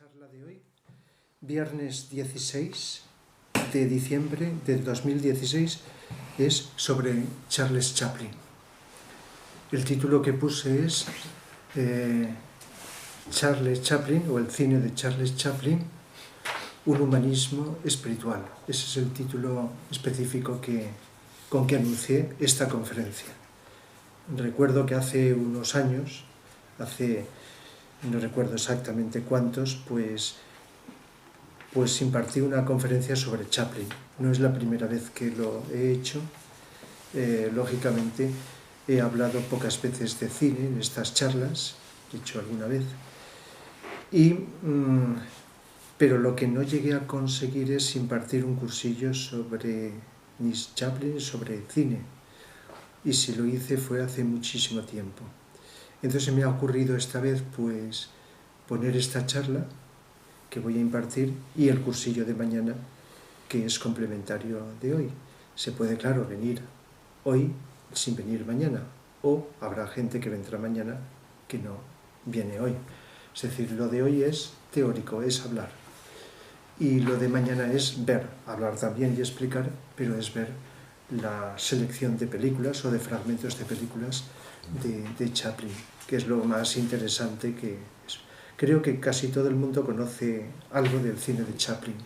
charla de hoy, viernes 16 de diciembre de 2016, es sobre Charles Chaplin. El título que puse es Charles Chaplin, o el cine de Charles Chaplin, un humanismo espiritual. Ese es el título específico con que anuncié esta conferencia. Recuerdo que hace unos años, no recuerdo exactamente cuántos, pues impartí una conferencia sobre Chaplin. No es la primera vez que lo he hecho. Lógicamente, he hablado pocas veces de cine en estas charlas, he hecho alguna vez, pero lo que no llegué a conseguir es impartir un cursillo sobre Miss Chaplin, sobre cine. Y si lo hice fue hace muchísimo tiempo. Entonces me ha ocurrido esta vez pues poner esta charla que voy a impartir y el cursillo de mañana, que es complementario de hoy. Se puede, claro, venir hoy sin venir mañana, o habrá gente que vendrá mañana que no viene hoy. Es decir, lo de hoy es teórico, es hablar. Y lo de mañana es ver, hablar también y explicar, pero es ver la selección de películas o de fragmentos de películas de Chaplin, que es lo más interesante que es. Creo que casi todo el mundo conoce algo del cine de Chaplin.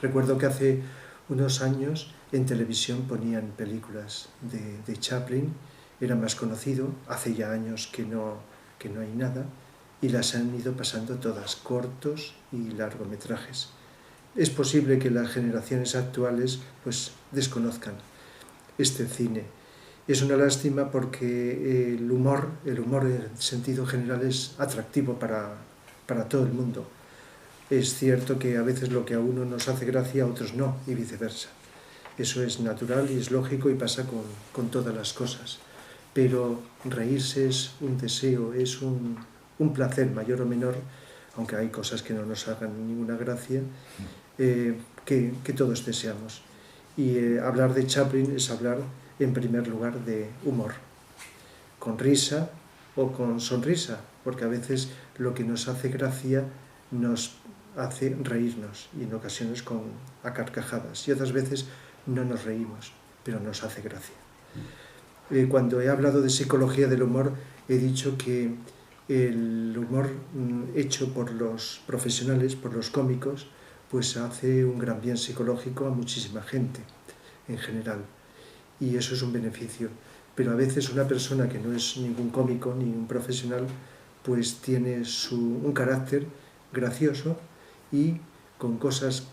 Recuerdo que hace unos años en televisión ponían películas de Chaplin, era más conocido, hace ya años que no hay nada, y las han ido pasando todas, cortos y largometrajes. Es posible que las generaciones actuales pues desconozcan este cine. Es una lástima porque el humor en sentido general es atractivo para todo el mundo. Es cierto que a veces lo que a uno nos hace gracia a otros no, y viceversa. Eso es natural y es lógico y pasa con todas las cosas. Pero reírse es un deseo, es un placer mayor o menor, aunque hay cosas que no nos hagan ninguna gracia, que todos deseamos. Y hablar de Chaplin es hablar, en primer lugar, de humor, con risa o con sonrisa, porque a veces lo que nos hace gracia nos hace reírnos, y en ocasiones a carcajadas, y otras veces no nos reímos, pero nos hace gracia. Cuando he hablado de psicología del humor, he dicho que el humor hecho por los profesionales, por los cómicos, pues hace un gran bien psicológico a muchísima gente en general, y eso es un beneficio. Pero a veces una persona que no es ningún cómico ni un profesional pues tiene un carácter gracioso, y con cosas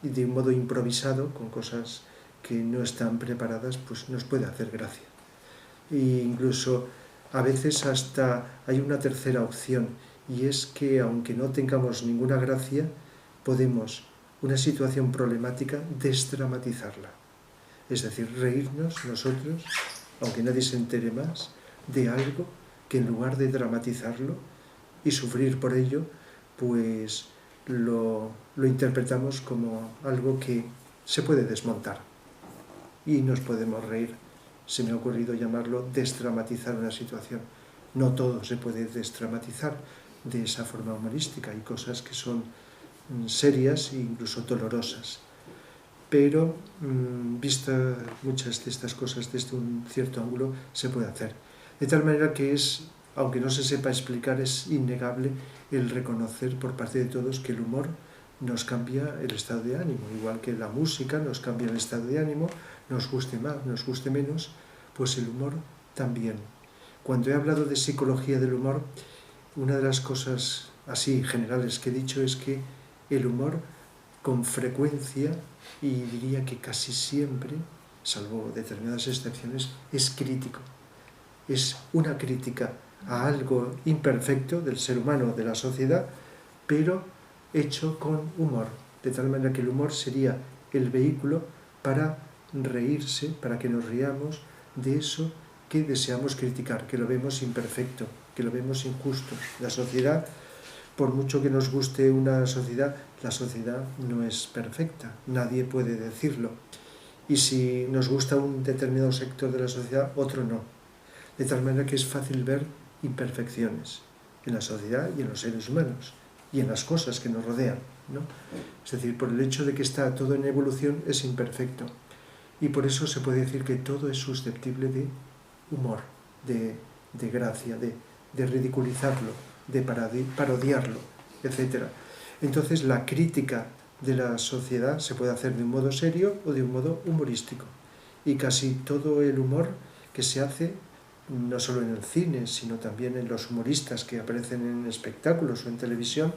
de un modo improvisado, con cosas que no están preparadas, pues nos puede hacer gracia. E incluso a veces hasta hay una tercera opción, y es que aunque no tengamos ninguna gracia, podemos una situación problemática desdramatizarla. Es decir, reírnos nosotros, aunque nadie se entere más, de algo que en lugar de dramatizarlo y sufrir por ello, pues lo interpretamos como algo que se puede desmontar y nos podemos reír. Se me ha ocurrido llamarlo desdramatizar una situación. No todo se puede desdramatizar de esa forma humorística, hay cosas que son serias e incluso dolorosas. Pero vistas muchas de estas cosas desde un cierto ángulo, se puede hacer. De tal manera que aunque no se sepa explicar, es innegable el reconocer por parte de todos que el humor nos cambia el estado de ánimo, igual que la música nos cambia el estado de ánimo, nos guste más, nos guste menos, pues el humor también. Cuando he hablado de psicología del humor, una de las cosas así generales que he dicho es que el humor con frecuencia, y diría que casi siempre, salvo determinadas excepciones, es crítico. Es una crítica a algo imperfecto del ser humano, de la sociedad, pero hecho con humor. De tal manera que el humor sería el vehículo para reírse, para que nos riamos de eso que deseamos criticar, que lo vemos imperfecto, que lo vemos injusto. La sociedad, por mucho que nos guste una sociedad, la sociedad no es perfecta, nadie puede decirlo. Y si nos gusta un determinado sector de la sociedad, otro no. De tal manera que es fácil ver imperfecciones en la sociedad y en los seres humanos. y en las cosas que nos rodean, ¿no? Es decir, por el hecho de que está todo en evolución, es imperfecto. Y por eso se puede decir que todo es susceptible de humor, de gracia, de ridiculizarlo, de parodiarlo, etc. Entonces la crítica de la sociedad se puede hacer de un modo serio o de un modo humorístico. Y casi todo el humor que se hace, no solo en el cine, sino también en los humoristas que aparecen en espectáculos o en televisión,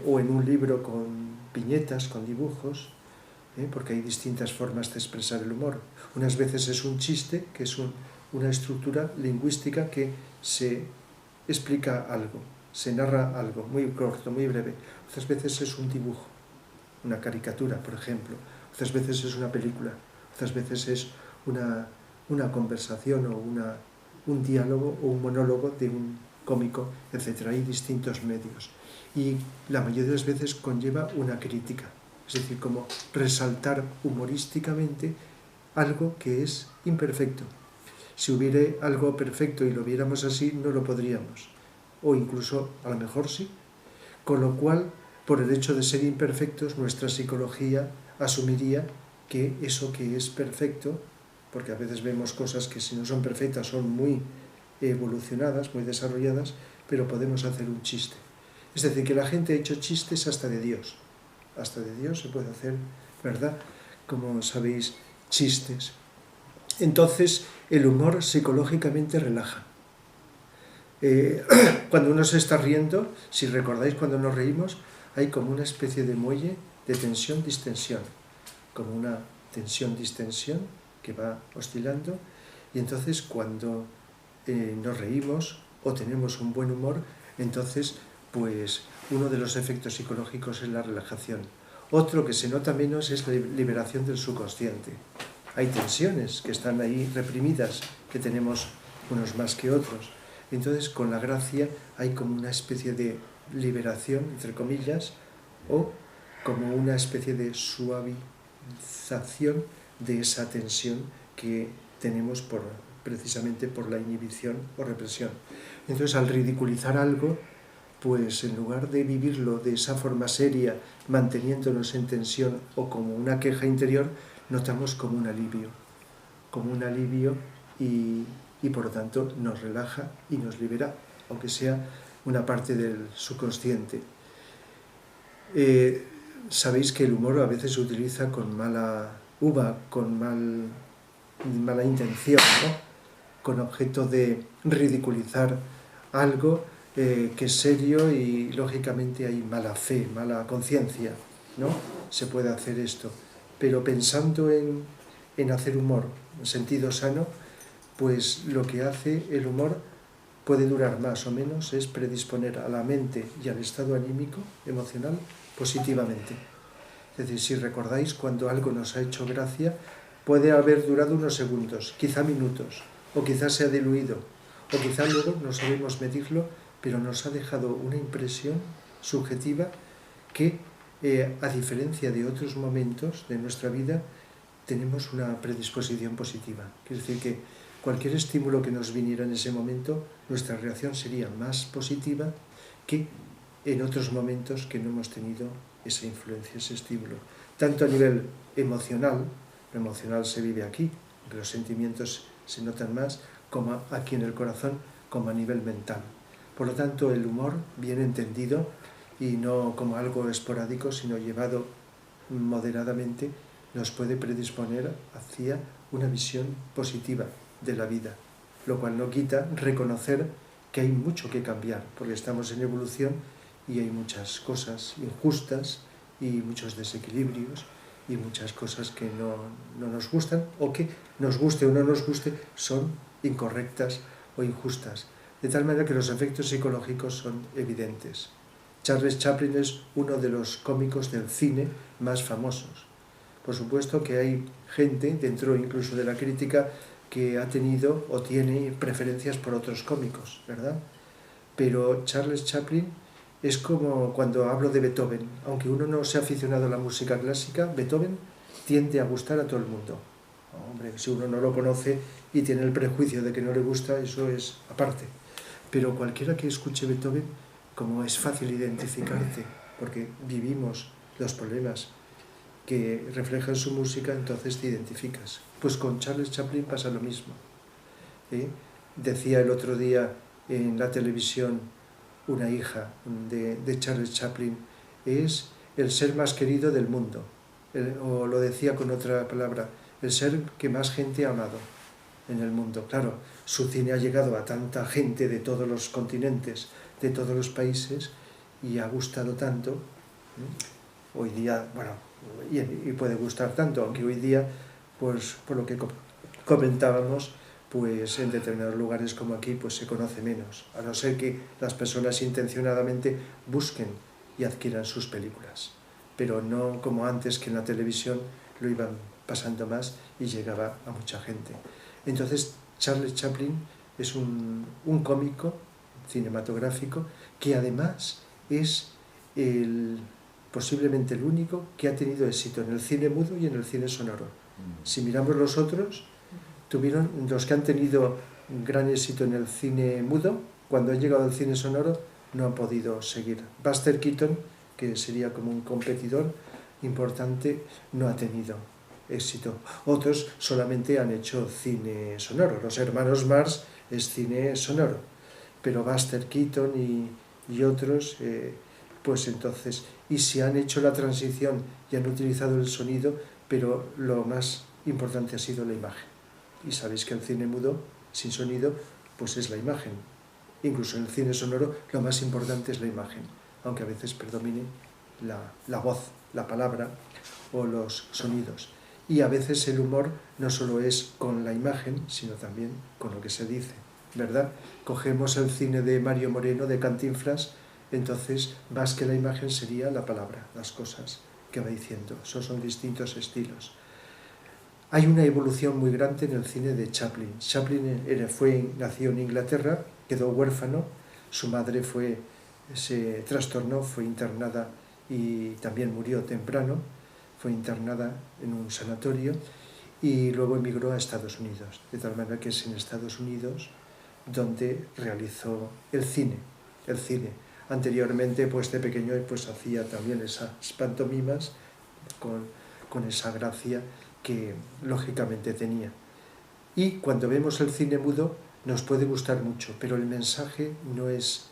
o en un libro con viñetas, con dibujos, porque hay distintas formas de expresar el humor. Unas veces es un chiste, que es una estructura lingüística que se explica algo, se narra algo, muy corto, muy breve. Otras veces es un dibujo, una caricatura, por ejemplo. Otras veces es una película. Otras veces es una conversación o un diálogo o un monólogo de un cómico, etc. Hay distintos medios. Y la mayoría de las veces conlleva una crítica. Es decir, como resaltar humorísticamente algo que es imperfecto. Si hubiera algo perfecto y lo viéramos así, no lo podríamos. O incluso, a lo mejor sí. Con lo cual, por el hecho de ser imperfectos, nuestra psicología asumiría que eso que es perfecto, porque a veces vemos cosas que si no son perfectas son muy evolucionadas, muy desarrolladas, pero podemos hacer un chiste. Es decir, que la gente ha hecho chistes hasta de Dios. Hasta de Dios se puede hacer, ¿verdad? Como sabéis, chistes. Entonces, el humor psicológicamente relaja. Cuando uno se está riendo, si recordáis cuando nos reímos, hay como una especie de muelle de tensión-distensión, como una tensión-distensión que va oscilando, y entonces cuando nos reímos o tenemos un buen humor, entonces pues uno de los efectos psicológicos es la relajación. Otro que se nota menos es la liberación del subconsciente. Hay tensiones que están ahí reprimidas, que tenemos unos más que otros. Entonces, con la gracia hay como una especie de liberación, entre comillas, o como una especie de suavización de esa tensión que tenemos precisamente por la inhibición o represión. Entonces, al ridiculizar algo, pues en lugar de vivirlo de esa forma seria, manteniéndonos en tensión o como una queja interior, notamos como un alivio y por lo tanto nos relaja y nos libera, aunque sea una parte del subconsciente. Sabéis que el humor a veces se utiliza con mala uva, con mala intención, ¿no? Con objeto de ridiculizar algo que es serio y lógicamente hay mala fe, mala conciencia, ¿no? Se puede hacer esto, pero pensando en hacer humor en sentido sano, pues lo que hace el humor puede durar más o menos, es predisponer a la mente y al estado anímico, emocional, positivamente. Es decir, si recordáis, cuando algo nos ha hecho gracia, puede haber durado unos segundos, quizá minutos, o quizá se ha diluido, o quizá luego no sabemos medirlo, pero nos ha dejado una impresión subjetiva que, a diferencia de otros momentos de nuestra vida, tenemos una predisposición positiva. Quiere decir que cualquier estímulo que nos viniera en ese momento, nuestra reacción sería más positiva que en otros momentos que no hemos tenido esa influencia, ese estímulo. Tanto a nivel emocional, lo emocional se vive aquí, los sentimientos se notan más, como aquí en el corazón, como a nivel mental. Por lo tanto, el humor, bien entendido, y no como algo esporádico, sino llevado moderadamente, nos puede predisponer hacia una visión positiva de la vida, lo cual no quita reconocer que hay mucho que cambiar, porque estamos en evolución y hay muchas cosas injustas y muchos desequilibrios y muchas cosas que no nos gustan, o que nos guste o no nos guste, son incorrectas o injustas. De tal manera que los efectos psicológicos son evidentes. Charles Chaplin es uno de los cómicos del cine más famosos. Por supuesto que hay gente, dentro incluso de la crítica, que ha tenido o tiene preferencias por otros cómicos, ¿verdad? Pero Charles Chaplin es como cuando hablo de Beethoven. Aunque uno no sea aficionado a la música clásica, Beethoven tiende a gustar a todo el mundo. Hombre, si uno no lo conoce y tiene el prejuicio de que no le gusta, eso es aparte. Pero cualquiera que escuche Beethoven como es fácil identificarte, porque vivimos los problemas que reflejan su música, entonces te identificas. Pues con Charles Chaplin pasa lo mismo. Decía el otro día en la televisión una hija de Charles Chaplin, es el ser más querido del mundo, o lo decía con otra palabra, el ser que más gente ha amado en el mundo. Claro, su cine ha llegado a tanta gente de todos los continentes, de todos los países, y ha gustado tanto. Hoy día, bueno, y puede gustar tanto, aunque hoy día, pues por lo que comentábamos, pues en determinados lugares como aquí pues se conoce menos, a no ser que las personas intencionadamente busquen y adquieran sus películas, pero no como antes, que en la televisión lo iban pasando más y llegaba a mucha gente. Entonces Charles Chaplin es un cómico cinematográfico que además es posiblemente el único que ha tenido éxito en el cine mudo y en el cine sonoro. Si miramos los otros, los que han tenido gran éxito en el cine mudo, cuando han llegado al cine sonoro no han podido seguir. Buster Keaton, que sería como un competidor importante, no ha tenido éxito. Otros solamente han hecho cine sonoro. Los hermanos Marx es cine sonoro, pero Buster Keaton y otros, pues entonces, y si han hecho la transición y han utilizado el sonido, pero lo más importante ha sido la imagen. Y sabéis que el cine mudo, sin sonido, pues es la imagen. Incluso en el cine sonoro lo más importante es la imagen, aunque a veces predomine la voz, la palabra o los sonidos. Y a veces el humor no solo es con la imagen, sino también con lo que se dice, ¿verdad? Cogemos el cine de Mario Moreno, de Cantinflas, entonces más que la imagen sería la palabra, las cosas que va diciendo. Esos son distintos estilos. Hay una evolución muy grande en el cine de Chaplin. Chaplin nació en Inglaterra, quedó huérfano, su madre se trastornó, fue internada y también murió temprano, fue internada en un sanatorio y luego emigró a Estados Unidos, de tal manera que es en Estados Unidos donde realizó el cine. Anteriormente, pues de pequeño, pues hacía también esas pantomimas con esa gracia que lógicamente tenía. Y cuando vemos el cine mudo nos puede gustar mucho, pero el mensaje no es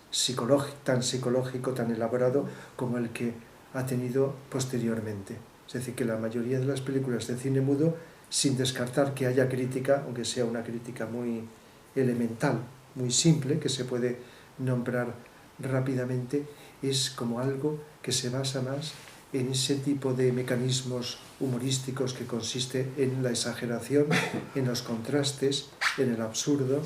tan psicológico, tan elaborado como el que ha tenido posteriormente. Es decir, que la mayoría de las películas de cine mudo, sin descartar que haya crítica, aunque sea una crítica muy elemental, muy simple, que se puede nombrar rápidamente, es como algo que se basa más en ese tipo de mecanismos humorísticos que consiste en la exageración, en los contrastes, en el absurdo,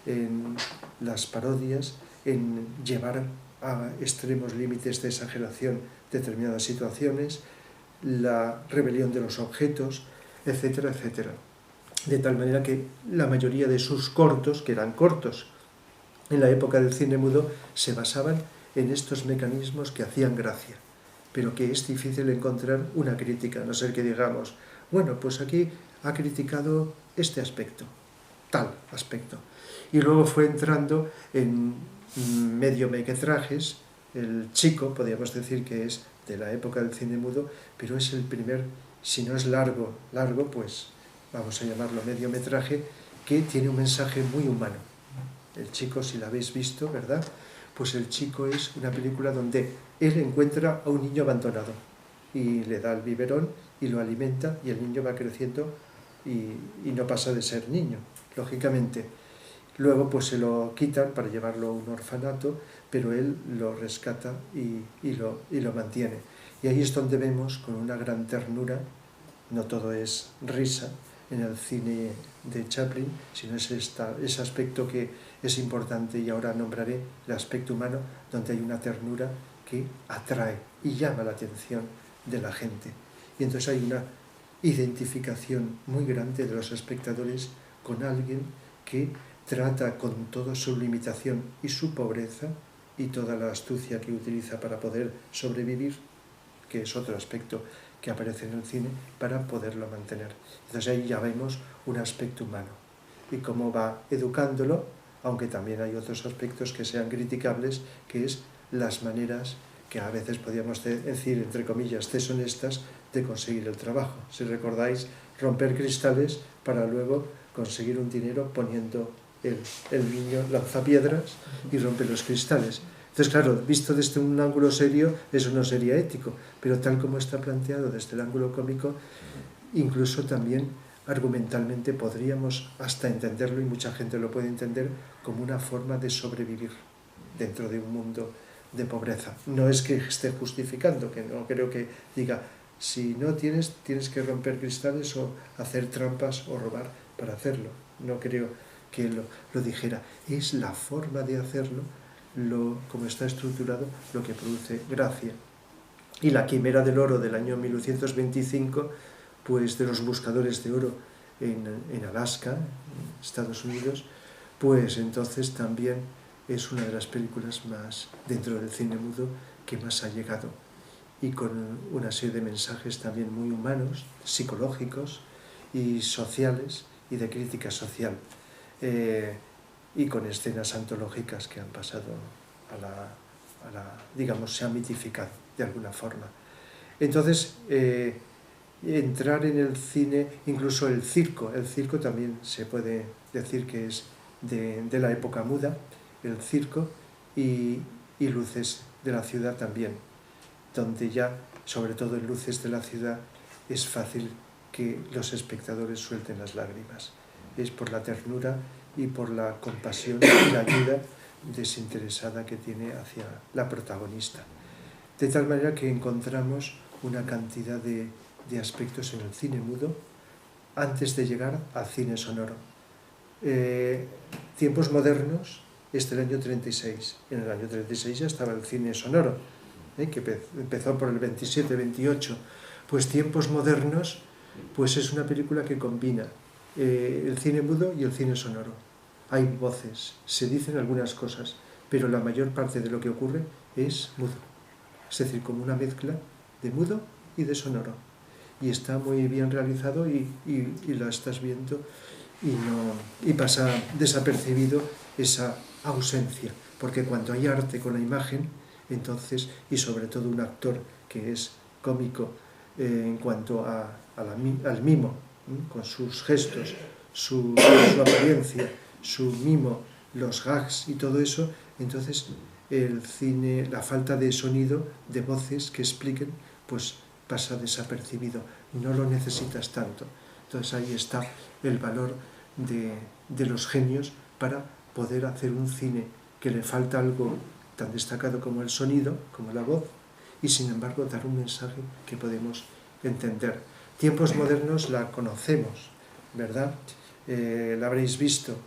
en las parodias, en llevar a extremos límites de exageración determinadas situaciones, la rebelión de los objetos, etcétera, etcétera. De tal manera que la mayoría de sus cortos, que eran cortos en la época del cine mudo, se basaban en estos mecanismos que hacían gracia, pero que es difícil encontrar una crítica, a no ser que digamos, bueno, pues aquí ha criticado este aspecto, tal aspecto. Y luego fue entrando en mediometrajes. El Chico, podríamos decir que es de la época del cine mudo, pero es el primer, si no es largo, pues vamos a llamarlo mediometraje, que tiene un mensaje muy humano. El Chico, si lo habéis visto, ¿verdad? Pues El Chico es una película donde él encuentra a un niño abandonado y le da el biberón y lo alimenta, y el niño va creciendo y no pasa de ser niño, lógicamente. Luego pues se lo quitan para llevarlo a un orfanato, pero él lo rescata y lo mantiene. Y ahí es donde vemos con una gran ternura, no todo es risa en el cine de Chaplin, sino es ese aspecto que es importante, y ahora nombraré el aspecto humano, donde hay una ternura que atrae y llama la atención de la gente. Y entonces hay una identificación muy grande de los espectadores con alguien que trata con toda su limitación y su pobreza y toda la astucia que utiliza para poder sobrevivir, que es otro aspecto que aparece en el cine, para poderlo mantener. Entonces ahí ya vemos un aspecto humano y cómo va educándolo, aunque también hay otros aspectos que sean criticables, que es las maneras que a veces podríamos decir, entre comillas, deshonestas, de conseguir el trabajo. Si recordáis, romper cristales para luego conseguir un dinero poniendo el niño lanza piedras y rompe los cristales. Entonces, claro, visto desde un ángulo serio, eso no sería ético, pero tal como está planteado desde el ángulo cómico, incluso también argumentalmente podríamos hasta entenderlo, y mucha gente lo puede entender, como una forma de sobrevivir dentro de un mundo de pobreza. No es que esté justificando, que no creo que diga, si no tienes que romper cristales o hacer trampas o robar para hacerlo. No creo que lo dijera. Es la forma de hacerlo, como está estructurado, lo que produce gracia. Y la quimera del oro del año 1925, pues de los buscadores de oro en Alaska, en Estados Unidos, pues entonces también es una de las películas más, dentro del cine mudo, que más ha llegado, y con una serie de mensajes también muy humanos, psicológicos y sociales, y de crítica social, y con escenas antológicas que han pasado digamos, se han mitificado de alguna forma. Entonces, entrar en el cine, incluso el circo también se puede decir que es de la época muda, el circo, y luces de la ciudad también, donde ya, sobre todo en luces de la ciudad, es fácil que los espectadores suelten las lágrimas. Es por la ternura y por la compasión y la ayuda desinteresada que tiene hacia la protagonista. De tal manera que encontramos una cantidad de aspectos en el cine mudo antes de llegar al cine sonoro. Tiempos modernos es del año 36. En el año 36 ya estaba el cine sonoro, que empezó por el 27-28. Pues Tiempos modernos, pues es una película que combina el cine mudo y el cine sonoro. Hay voces, se dicen algunas cosas, pero la mayor parte de lo que ocurre es mudo. Es decir, como una mezcla de mudo y de sonoro. Y está muy bien realizado y la estás viendo y pasa desapercibido esa ausencia. Porque cuando hay arte con la imagen, entonces, y sobre todo un actor que es cómico en cuanto al mimo, con sus gestos, su apariencia, su mimo, los gags y todo eso, entonces el cine, la falta de sonido, de voces que expliquen, pues pasa desapercibido, no lo necesitas tanto. Entonces ahí está el valor de los genios para poder hacer un cine que le falta algo tan destacado como el sonido, como la voz, y sin embargo dar un mensaje que podemos entender. Tiempos modernos la conocemos, ¿verdad? La habréis visto.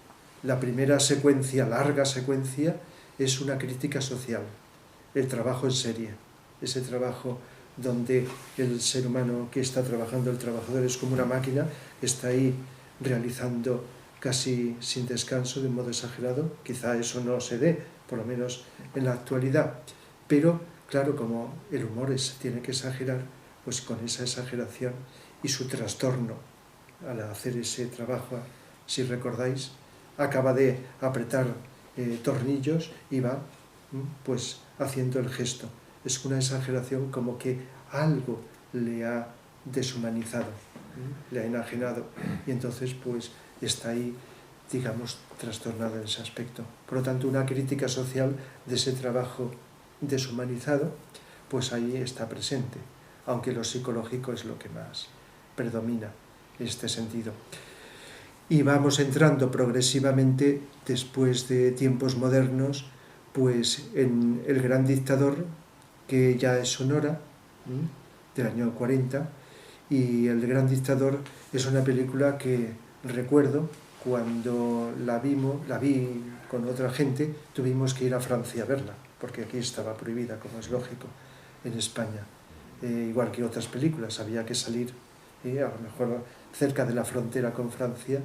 La primera secuencia, larga secuencia, es una crítica social, el trabajo en serie, ese trabajo donde el ser humano que está trabajando, el trabajador es como una máquina, está ahí realizando casi sin descanso, de modo exagerado. Quizá eso no se dé, por lo menos en la actualidad, pero claro, como el humor tiene que exagerar, pues con esa exageración y su trastorno al hacer ese trabajo, si recordáis, acaba de apretar tornillos y va pues haciendo el gesto. Es una exageración, como que algo le ha deshumanizado, le ha enajenado, y entonces pues está ahí, digamos, trastornado en ese aspecto. Por lo tanto, una crítica social de ese trabajo deshumanizado, pues ahí está presente, aunque lo psicológico es lo que más predomina en este sentido. Y vamos entrando progresivamente, después de Tiempos modernos, pues en El gran dictador, que ya es sonora, del año 40, y El gran dictador es una película que recuerdo cuando la vi con otra gente, tuvimos que ir a Francia a verla, porque aquí estaba prohibida, como es lógico, en España. Igual que otras películas, había que salir, a lo mejor cerca de la frontera con Francia,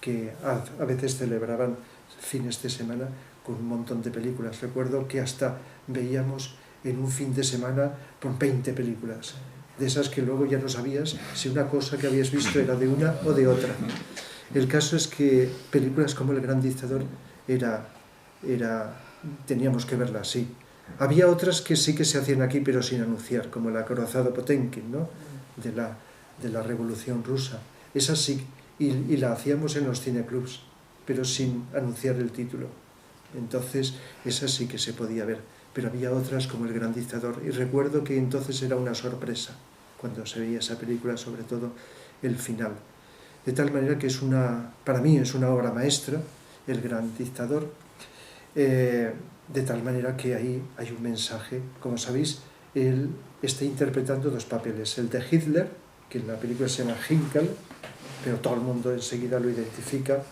que a veces celebraban fines de semana con un montón de películas. Recuerdo que hasta veíamos en un fin de semana por 20 películas, de esas que luego ya no sabías si una cosa que habías visto era de una o de otra. El caso es que películas como El gran dictador teníamos que verlas, sí, Había otras que sí que se hacían aquí, pero sin anunciar, como el acorazado Potemkin, ¿no? De la Revolución Rusa. Esa sí, y la hacíamos en los cineclubs, pero sin anunciar el título. Entonces, esa sí que se podía ver. Pero había otras como El Gran Dictador. Y recuerdo que entonces era una sorpresa cuando se veía esa película, sobre todo el final. De tal manera que para mí es una obra maestra, El Gran Dictador. De tal manera que ahí hay un mensaje. Como sabéis, él está interpretando dos papeles. El de Hitler, que en la película se llama Hinkel, pero todo el mundo enseguida lo identifica,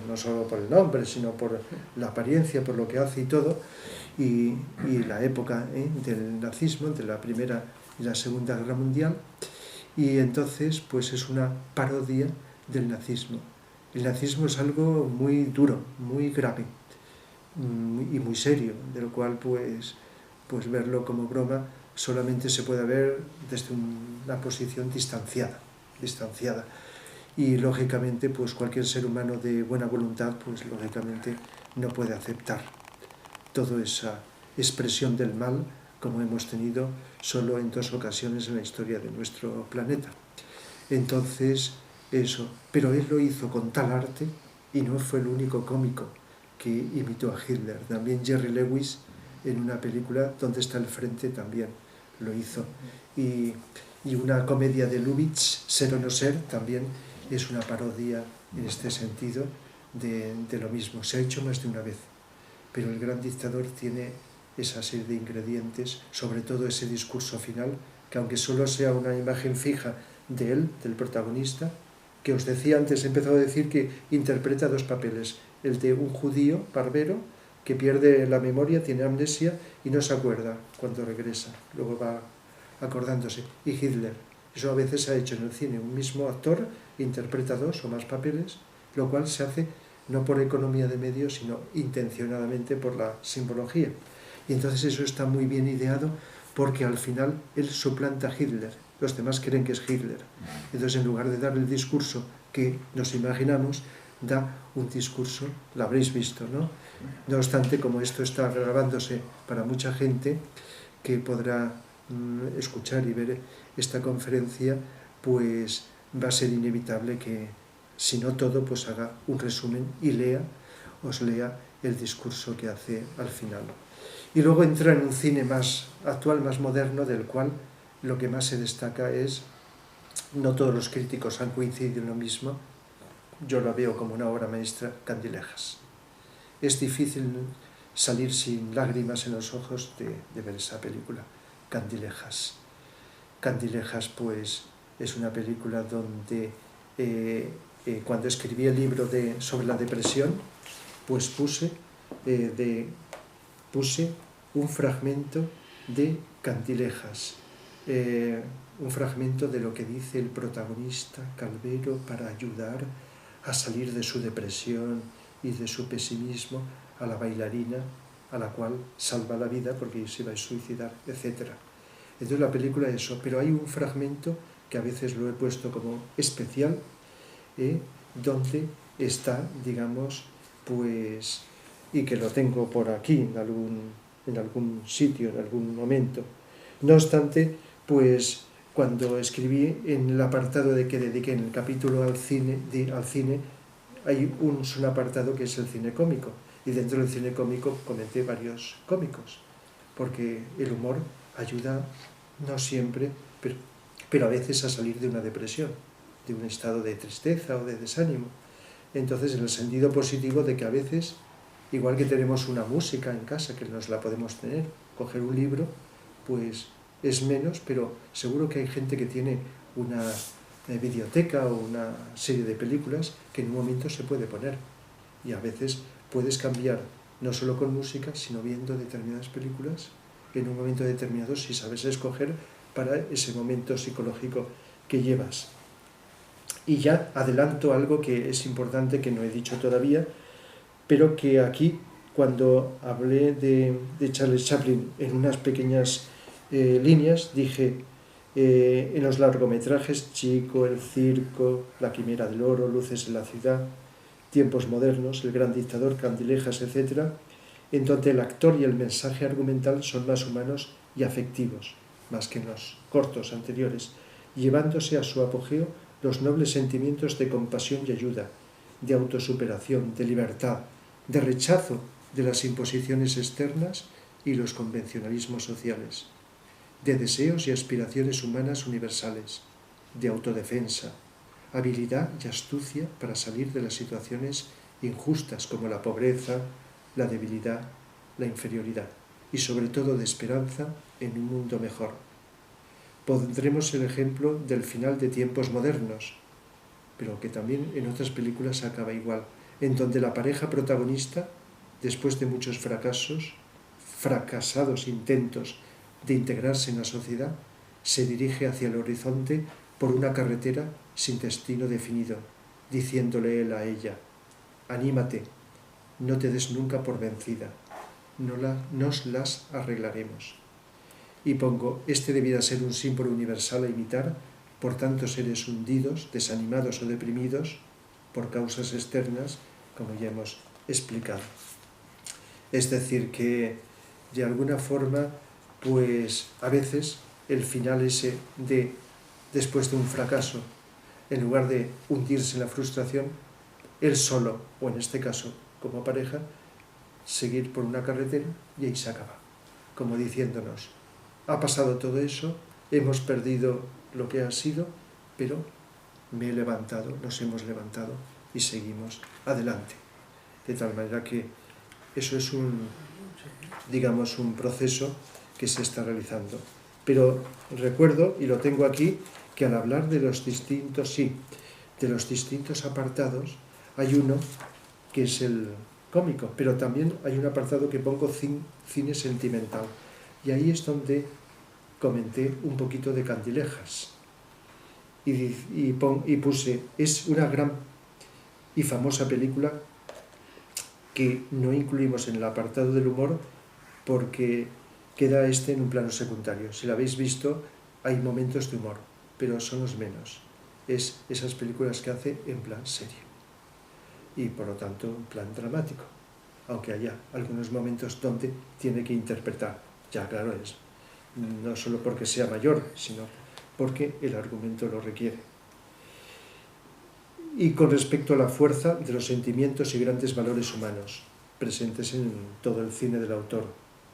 no solo por el nombre, sino por la apariencia, por lo que hace y todo, y la época del nazismo, de la Primera y la Segunda Guerra Mundial, y entonces pues es una parodia del nazismo. El nazismo es algo muy duro, muy grave y muy serio, de lo cual pues verlo como broma solamente se puede ver desde una posición distanciada. Y lógicamente pues cualquier ser humano de buena voluntad pues lógicamente no puede aceptar toda esa expresión del mal como hemos tenido solo en 2 ocasiones en la historia de nuestro planeta. Entonces, eso, pero él lo hizo con tal arte y no fue el único cómico que imitó a Hitler. También Jerry Lewis en una película Donde está el frente también lo hizo. Y una comedia de Lubitsch, Ser o no ser, también es una parodia en este sentido de lo mismo. Se ha hecho más de una vez, pero El Gran Dictador tiene esa serie de ingredientes, sobre todo ese discurso final, que aunque solo sea una imagen fija de él, del protagonista, que os decía antes, he empezado a decir que interpreta 2 papeles, el de un judío barbero que pierde la memoria, tiene amnesia y no se acuerda cuando regresa, luego va acordándose, y Hitler. Eso a veces se ha hecho en el cine, un mismo actor interpreta 2 o más papeles, lo cual se hace no por economía de medios, sino intencionadamente por la simbología. Y entonces eso está muy bien ideado porque al final él suplanta a Hitler, los demás creen que es Hitler. Entonces en lugar de dar el discurso que nos imaginamos, da un discurso, lo habréis visto, ¿no? No obstante, como esto está grabándose para mucha gente que podrá escuchar y ver esta conferencia, pues va a ser inevitable que, si no todo, pues haga un resumen y os lea el discurso que hace al final. Y luego entra en un cine más actual, más moderno, del cual lo que más se destaca es, no todos los críticos han coincidido en lo mismo, yo la veo como una obra maestra, Candilejas. Es difícil salir sin lágrimas en los ojos de ver esa película, Candilejas. Candilejas, pues, es una película donde cuando escribí el libro sobre la depresión, pues puse un fragmento de Candilejas, un fragmento de lo que dice el protagonista Calvero para ayudar a salir de su depresión y de su pesimismo a la bailarina a la cual salva la vida porque se iba a suicidar, etc. Entonces la película es eso, pero hay un fragmento que a veces lo he puesto como especial, donde está, digamos, pues, y que lo tengo por aquí en algún sitio, en algún momento. No obstante, pues cuando escribí en el apartado que dediqué en el capítulo al cine, hay un apartado que es el cine cómico, y dentro del cine cómico comenté varios cómicos, porque el humor ayuda no siempre, pero a veces a salir de una depresión, de un estado de tristeza o de desánimo. Entonces, en el sentido positivo de que a veces, igual que tenemos una música en casa, que nos la podemos tener, coger un libro, pues es menos, pero seguro que hay gente que tiene una videoteca o una serie de películas que en un momento se puede poner. Y a veces puedes cambiar, no solo con música, sino viendo determinadas películas en un momento determinado, si sabes escoger para ese momento psicológico que llevas. Y ya adelanto algo que es importante, que no he dicho todavía, pero que aquí, cuando hablé de Charles Chaplin en unas pequeñas líneas, dije en los largometrajes Chico, El circo, La quimera del oro, Luces en la ciudad, Tiempos modernos, El gran dictador, Candilejas, etc., en donde el actor y el mensaje argumental son más humanos y afectivos, más que en los cortos anteriores, llevándose a su apogeo los nobles sentimientos de compasión y ayuda, de autosuperación, de libertad, de rechazo de las imposiciones externas y los convencionalismos sociales, de deseos y aspiraciones humanas universales, de autodefensa, habilidad y astucia para salir de las situaciones injustas como la pobreza, la debilidad, la inferioridad y sobre todo de esperanza en un mundo mejor. Pondremos el ejemplo del final de Tiempos modernos, pero que también en otras películas acaba igual, en donde la pareja protagonista, después de muchos fracasados intentos de integrarse en la sociedad, se dirige hacia el horizonte por una carretera sin destino definido, diciéndole él a ella: anímate, no te des nunca por vencida, nos las arreglaremos. Y pongo, este debiera ser un símbolo universal a imitar por tantos seres hundidos, desanimados o deprimidos por causas externas, como ya hemos explicado. Es decir, que de alguna forma, pues a veces el final ese de después de un fracaso, en lugar de hundirse en la frustración, él solo, o en este caso como pareja, seguir por una carretera y ahí se acaba, como diciéndonos: ha pasado todo eso, hemos perdido lo que ha sido, pero me he levantado, nos hemos levantado y seguimos adelante. De tal manera que eso es un proceso que se está realizando. Pero recuerdo, y lo tengo aquí, que al hablar de los distintos apartados, hay uno que es el cómico, pero también hay un apartado que pongo cine sentimental. Y ahí es donde comenté un poquito de Candilejas. Y puse, es una gran y famosa película que no incluimos en el apartado del humor porque queda en un plano secundario. Si la habéis visto, hay momentos de humor, pero son los menos. Es esas películas que hace en plan serio y por lo tanto en plan dramático, aunque haya algunos momentos donde tiene que interpretar. Ya claro es, no solo porque sea mayor, sino porque el argumento lo requiere. Y con respecto a la fuerza de los sentimientos y grandes valores humanos, presentes en todo el cine del autor,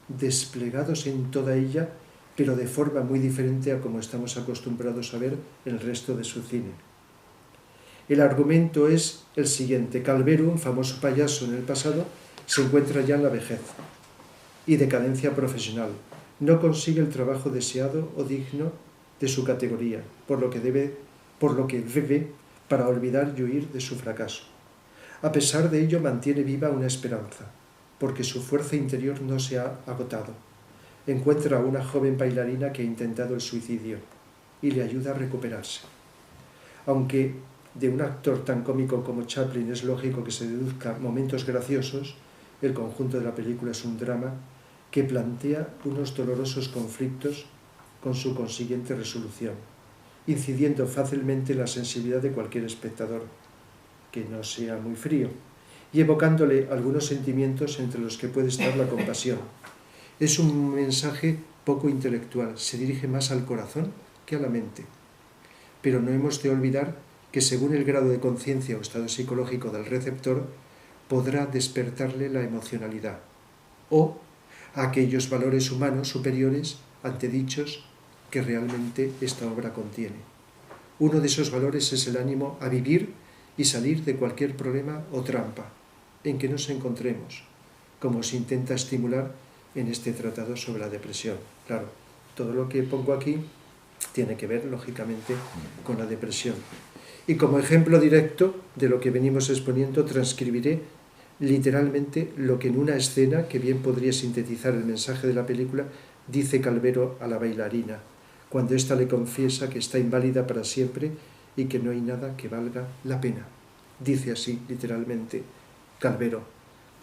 desplegados en toda ella, pero de forma muy diferente a como estamos acostumbrados a ver en el resto de su cine. El argumento es el siguiente: Calvero, un famoso payaso en el pasado, se encuentra ya en la vejez y decadencia profesional. No consigue el trabajo deseado o digno de su categoría, por lo que bebe para olvidar y huir de su fracaso. A pesar de ello, mantiene viva una esperanza, porque su fuerza interior no se ha agotado. Encuentra a una joven bailarina que ha intentado el suicidio y le ayuda a recuperarse. Aunque de un actor tan cómico como Chaplin es lógico que se deduzca momentos graciosos, el conjunto de la película es un drama que plantea unos dolorosos conflictos con su consiguiente resolución, incidiendo fácilmente en la sensibilidad de cualquier espectador, que no sea muy frío, y evocándole algunos sentimientos entre los que puede estar la compasión. Es un mensaje poco intelectual, se dirige más al corazón que a la mente. Pero no hemos de olvidar que según el grado de conciencia o estado psicológico del receptor, podrá despertarle la emocionalidad o aquellos valores humanos superiores antedichos que realmente esta obra contiene. Uno de esos valores es el ánimo a vivir y salir de cualquier problema o trampa en que nos encontremos, como se intenta estimular en este tratado sobre la depresión. Claro, todo lo que pongo aquí tiene que ver, lógicamente, con la depresión. Y como ejemplo directo de lo que venimos exponiendo, transcribiré literalmente lo que en una escena, que bien podría sintetizar el mensaje de la película, dice Calvero a la bailarina, cuando ésta le confiesa que está inválida para siempre y que no hay nada que valga la pena. Dice así, literalmente, Calvero.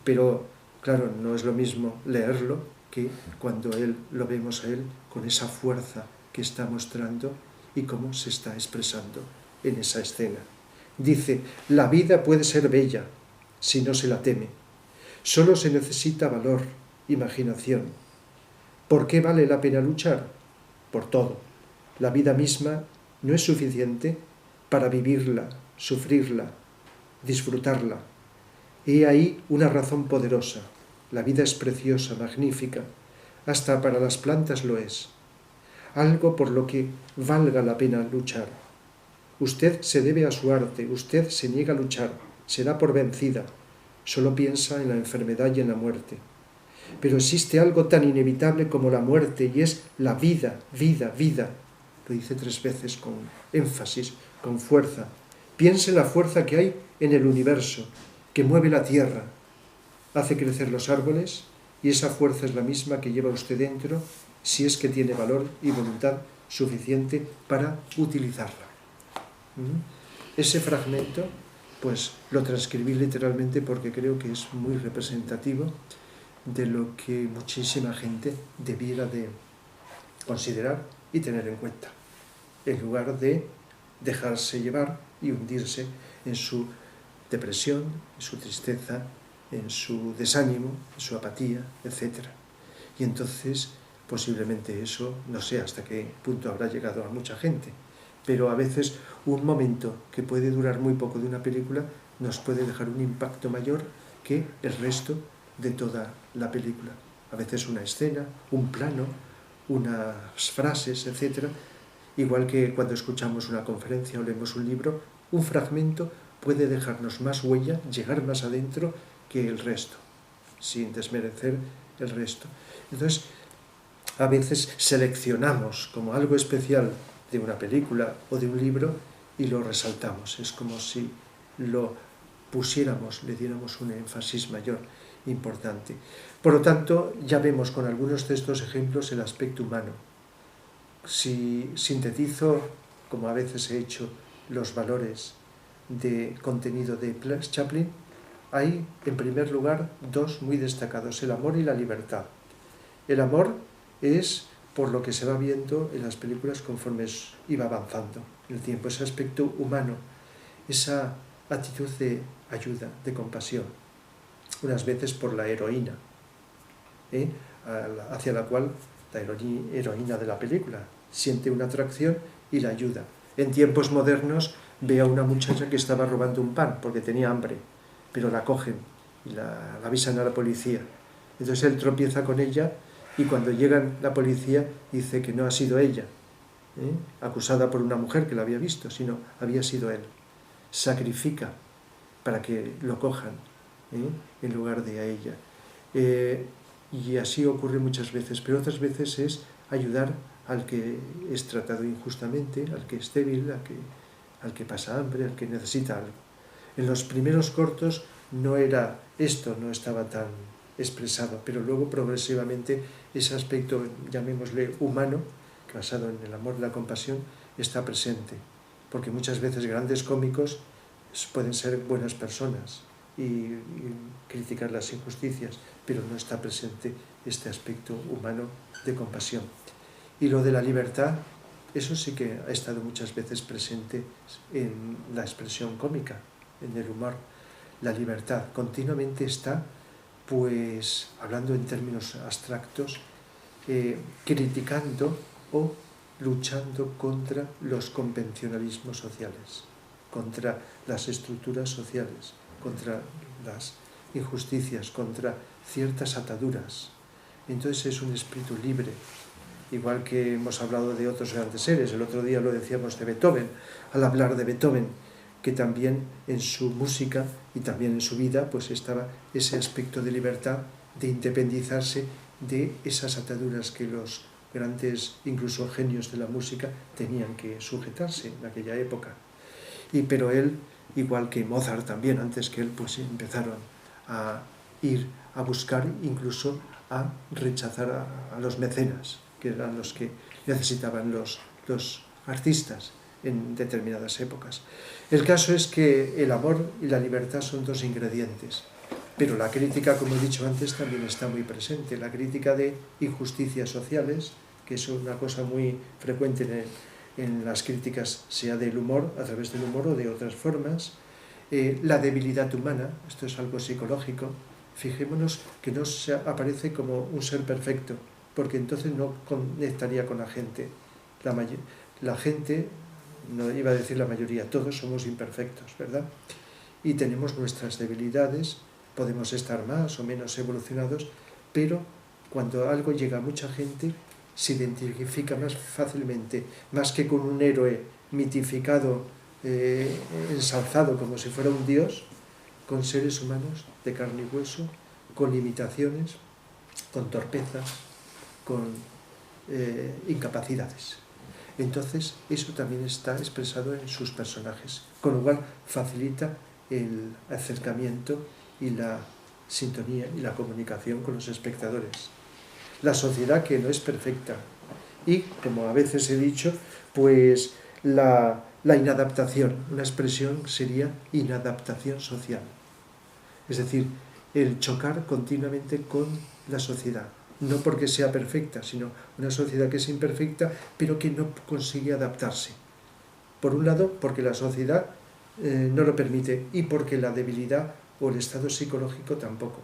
Pero, claro, no es lo mismo leerlo que cuando lo vemos a él con esa fuerza que está mostrando y cómo se está expresando en esa escena. Dice, la vida puede ser bella si no se la teme. Solo se necesita valor, imaginación. ¿Por qué vale la pena luchar? Por todo. La vida misma no es suficiente para vivirla, sufrirla, disfrutarla. He ahí una razón poderosa. La vida es preciosa, magnífica. Hasta para las plantas lo es. Algo por lo que valga la pena luchar. Usted se debe a su arte, usted se niega a luchar, se da por vencida, solo piensa en la enfermedad y en la muerte. Pero existe algo tan inevitable como la muerte y es la vida, vida, vida. Lo dice 3 veces con énfasis, con fuerza. Piense en la fuerza que hay en el universo, que mueve la tierra, hace crecer los árboles, y esa fuerza es la misma que lleva usted dentro, si es que tiene valor y voluntad suficiente para utilizarla. Ese fragmento, pues lo transcribí literalmente porque creo que es muy representativo de lo que muchísima gente debiera de considerar y tener en cuenta, en lugar de dejarse llevar y hundirse en su depresión, en su tristeza, en su desánimo, en su apatía, etc. Y entonces posiblemente eso, no sé hasta qué punto habrá llegado a mucha gente, pero a veces un momento que puede durar muy poco de una película nos puede dejar un impacto mayor que el resto de toda la película. A veces una escena, un plano, unas frases, etc. Igual que cuando escuchamos una conferencia o leemos un libro, un fragmento puede dejarnos más huella, llegar más adentro que el resto, sin desmerecer el resto. Entonces, a veces seleccionamos como algo especial de una película o de un libro y lo resaltamos. Es como si lo pusiéramos, le diéramos un énfasis mayor, importante. Por lo tanto, ya vemos con algunos de estos ejemplos el aspecto humano. Si sintetizo, como a veces he hecho, los valores de contenido de Chaplin, hay, en primer lugar, 2 muy destacados, el amor y la libertad. El amor es por lo que se va viendo en las películas conforme iba avanzando el tiempo, ese aspecto humano, esa actitud de ayuda, de compasión, unas veces por la heroína, hacia la cual la heroína de la película siente una atracción y la ayuda. En tiempos modernos ve a una muchacha que estaba robando un pan porque tenía hambre, pero la cogen y la avisan a la policía. Entonces él tropieza con ella y cuando llega la policía dice que no ha sido ella, acusada por una mujer que la había visto, sino había sido él. Sacrifica para que lo cojan en lugar de a ella. Y así ocurre muchas veces, pero otras veces es ayudar al que es tratado injustamente, al que es débil, al que pasa hambre, al que necesita algo. En los primeros cortos no era esto, no estaba tan expresado, pero luego progresivamente ese aspecto, llamémosle humano, basado en el amor y la compasión, está presente, porque muchas veces grandes cómicos pueden ser buenas personas y criticar las injusticias, pero no está presente este aspecto humano de compasión. Y lo de la libertad, eso sí que ha estado muchas veces presente en la expresión cómica, en el humor. La libertad continuamente está, pues, hablando en términos abstractos, criticando o luchando contra los convencionalismos sociales, contra las estructuras sociales, contra las injusticias, contra ciertas ataduras. Entonces es un espíritu libre, igual que hemos hablado de otros grandes seres. El otro día lo decíamos de Beethoven, al hablar de Beethoven, que también en su música y también en su vida pues estaba ese aspecto de libertad, de independizarse de esas ataduras que los grandes, incluso genios de la música, tenían que sujetarse en aquella época. Pero él, igual que Mozart también, antes que él, pues empezaron a ir a buscar, incluso a rechazar a los mecenas, que eran los que necesitaban los artistas en determinadas épocas. El caso es que el amor y la libertad son 2 ingredientes, pero la crítica, como he dicho antes, también está muy presente. La crítica de injusticias sociales, que es una cosa muy frecuente en las críticas, sea del humor, a través del humor o de otras formas. La debilidad humana, esto es algo psicológico, Fijémonos que no se aparece como un ser perfecto, porque entonces no conectaría con la gente. La gente, no iba a decir la mayoría, todos somos imperfectos, ¿verdad? Y tenemos nuestras debilidades, podemos estar más o menos evolucionados, pero cuando algo llega a mucha gente, se identifica más fácilmente, más que con un héroe mitificado, ensalzado como si fuera un dios, con seres humanos de carne y hueso, con limitaciones, con torpezas, con incapacidades. Entonces, eso también está expresado en sus personajes, con lo cual facilita el acercamiento y la sintonía y la comunicación con los espectadores. La sociedad que no es perfecta y, como a veces he dicho, pues la inadaptación, una expresión sería inadaptación social. Es decir, el chocar continuamente con la sociedad, no porque sea perfecta, sino una sociedad que es imperfecta, pero que no consigue adaptarse. Por un lado, porque la sociedad no lo permite y porque la debilidad o el estado psicológico tampoco.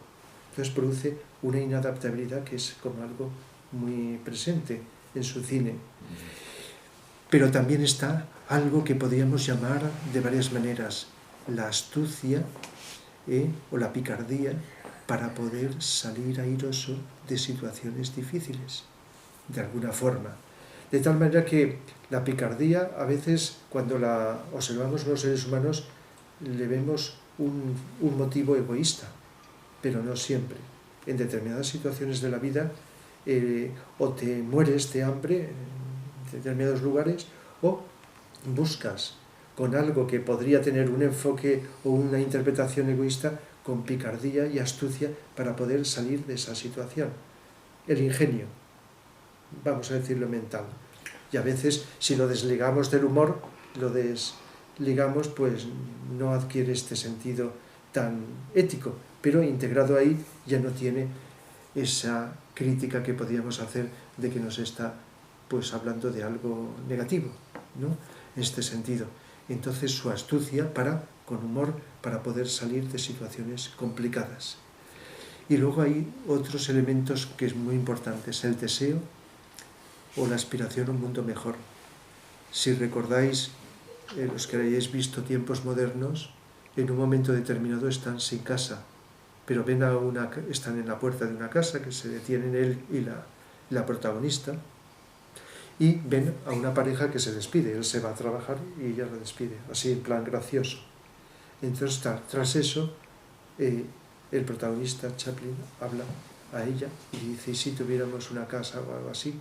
Entonces produce una inadaptabilidad que es como algo muy presente en su cine. Pero también está algo que podríamos llamar de varias maneras la astucia o la picardía para poder salir airoso de situaciones difíciles, de alguna forma. De tal manera que la picardía, a veces, cuando la observamos los seres humanos, le vemos un motivo egoísta, pero no siempre. En determinadas situaciones de la vida, o te mueres de hambre en determinados lugares, o buscas con algo que podría tener un enfoque o una interpretación egoísta, con picardía y astucia para poder salir de esa situación. El ingenio, vamos a decirlo mental. Y a veces, si lo desligamos del humor, lo desligamos, pues no adquiere este sentido tan ético, pero integrado ahí ya no tiene esa crítica que podríamos hacer de que nos está pues hablando de algo negativo, ¿no? En este sentido. Entonces su astucia con humor, para poder salir de situaciones complicadas. Y luego hay otros elementos que es muy importantes, el deseo o la aspiración a un mundo mejor. Si recordáis, los que hayáis visto Tiempos Modernos, en un momento determinado están sin casa, pero están en la puerta de una casa que se detienen él y la protagonista, y ven a una pareja que se despide. Él se va a trabajar y ella lo despide, así en plan gracioso. Entonces, tras eso, el protagonista, Chaplin, habla a ella y dice: ¿y si tuviéramos una casa o algo así?